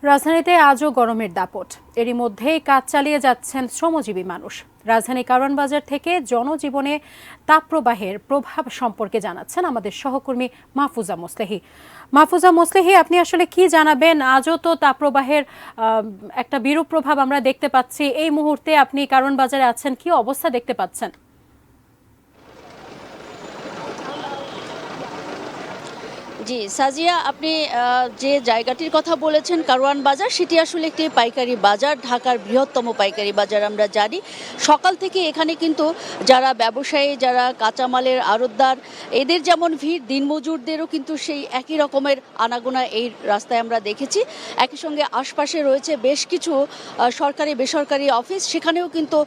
রাজধানীতে আজও গরমের দাপট। এরই মধ্যেই কাজ চালিয়ে যাচ্ছেন শ্রমজীবী মানুষ। রাজধানী কারওয়ান বাজার থেকে জনজীবনে তাপপ্রবাহের প্রভাব সম্পর্কে জানাচ্ছেন আমাদের সহকর্মী মাহফুজা মোসলেহি। মাহফুজা মোসলেহি, আপনি আসলে কি জানাবেন? আজও তো তাপপ্রবাহের একটা বিরূপ প্রভাব আমরা দেখতে পাচ্ছি। এই মুহূর্তে আপনি কারওয়ান বাজারে আছেন, কি অবস্থা দেখতে পাচ্ছেন? জি সাজিয়া, আপনি যে জায়গাটির কথা বলেছেন কারওয়ান বাজার, সেটি আসলে একটি পাইকারি বাজার, ঢাকার বৃহত্তম পাইকারি বাজার আমরা জানি। সকাল থেকে এখানে কিন্তু যারা ব্যবসায়ী, যারা কাঁচামালের আড়তদার, এদের যেমন ভিড়, দিনমজুরদেরও কিন্তু সেই একই রকমের আনাগোনা এই রাস্তায় আমরা দেখেছি। একই সঙ্গে আশপাশে রয়েছে বেশ কিছু সরকারি বেসরকারি অফিস, সেখানেও কিন্তু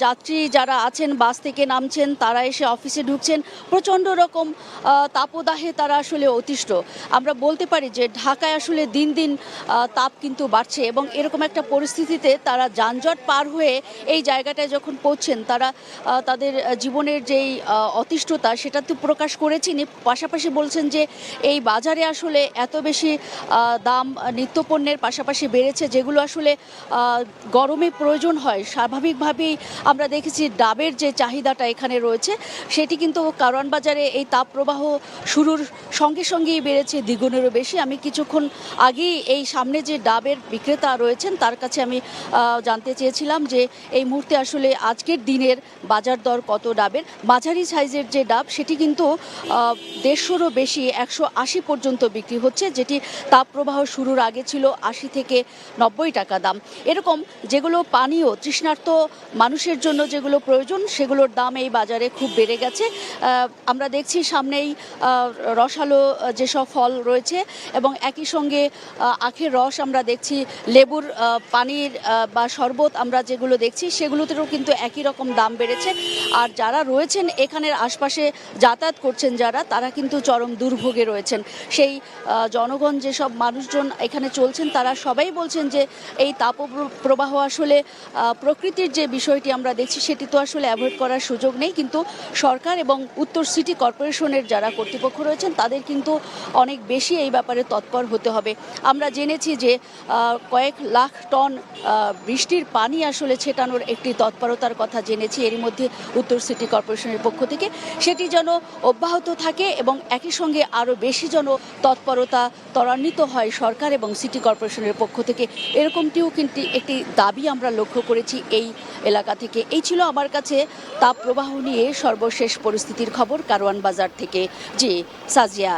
যাত্রী যারা আছেন বাস থেকে নামছেন, তারা এসে অফিসে ঢুকছেন। প্রচণ্ড রকম তাপদাহে তারা আসলে আমরা বলতে পারি যে ঢাকায় আসলে দিন দিন তাপ কিন্তু বাড়ছে, এবং এরকম একটা পরিস্থিতিতে তারা যানজট পার হয়ে এই জায়গাটায় যখন পৌঁছেন, তারা তাদের জীবনের যেই অতিষ্ঠতা সেটা তো প্রকাশ করেছেন। পাশাপাশি বলছেন যে এই বাজারে আসলে এত বেশি দাম নিত্যপণ্যের পাশাপাশি বেড়েছে, যেগুলো আসলে গরমে প্রয়োজন হয়। স্বাভাবিকভাবেই আমরা দেখেছি ডাবের যে চাহিদাটা এখানে রয়েছে, সেটি কিন্তু কারওয়ান বাজারে এই তাপপ্রবাহ শুরুর সঙ্গে সঙ্গেই বেড়েছে দ্বিগুণেরও বেশি। আমি কিছুক্ষণ আগেই এই সামনে যে ডাবের বিক্রেতা রয়েছেন তার কাছে আমি জানতে চেয়েছিলাম যে এই মুহূর্তে আসলে আজকের দিনের বাজার দর কত ডাবের। মাঝারি সাইজের যে ডাব, সেটি কিন্তু 150-রও বেশি, 180 পর্যন্ত বিক্রি হচ্ছে, যেটি তাপপ্রবাহ শুরুর আগে ছিল 80 থেকে 90 টাকা দাম। এরকম যেগুলো পানীয় তৃষ্ণার্ত মানুষের জন্য যেগুলো প্রয়োজন, সেগুলোর দাম এই বাজারে খুব বেড়ে গেছে। আমরা দেখছি সামনেই রসালো যেসব ফল রয়েছে, এবং একই সঙ্গে আখের রস আমরা দেখছি, লেবুর পানির বা শরবত আমরা যেগুলো দেখছি, সেগুলোতেও কিন্তু একই রকম দাম বেড়েছে। আর যারা রয়েছেন এখানের আশপাশে যাতায়াত করছেন যারা, তারা কিন্তু চরম দুর্ভোগে রয়েছেন। সেই জনগণ, যেসব মানুষজন এখানে চলছেন, তারা সবাই বলছেন যে এই তাপপ্রবাহ আসলে প্রকৃতির যে বিষয়টি আমরা দেখছি, সেটি তো আসলে অ্যাভয়েড করার সুযোগ নেই, কিন্তু সরকার এবং উত্তর সিটি কর্পোরেশনের যারা কর্তৃপক্ষ রয়েছেন তাদের কিন্তু অনেক বেশি এই ব্যাপারে তৎপর হতে হবে। আমরা জেনেছি যে কয়েক লাখ টন বৃষ্টির পানি আসলে ছেটানোর একটি তৎপরতার কথা জেনেছি এরই মধ্যে উত্তর সিটি কর্পোরেশনের পক্ষ থেকে। সেটি যেন অব্যাহত থাকে এবং একই সঙ্গে আরও বেশি যেন তৎপরতা ত্বরান্বিত হয় সরকার এবং সিটি কর্পোরেশনের পক্ষ থেকে, এরকমটিও কিন্তু একটি দাবি আমরা লক্ষ্য করেছি এই এলাকা থেকে। এই ছিল আমার কাছে তাপ প্রবাহ নিয়ে সর্বশেষ পরিস্থিতির খবর কারওয়ান বাজার থেকে। জি সাজিয়া।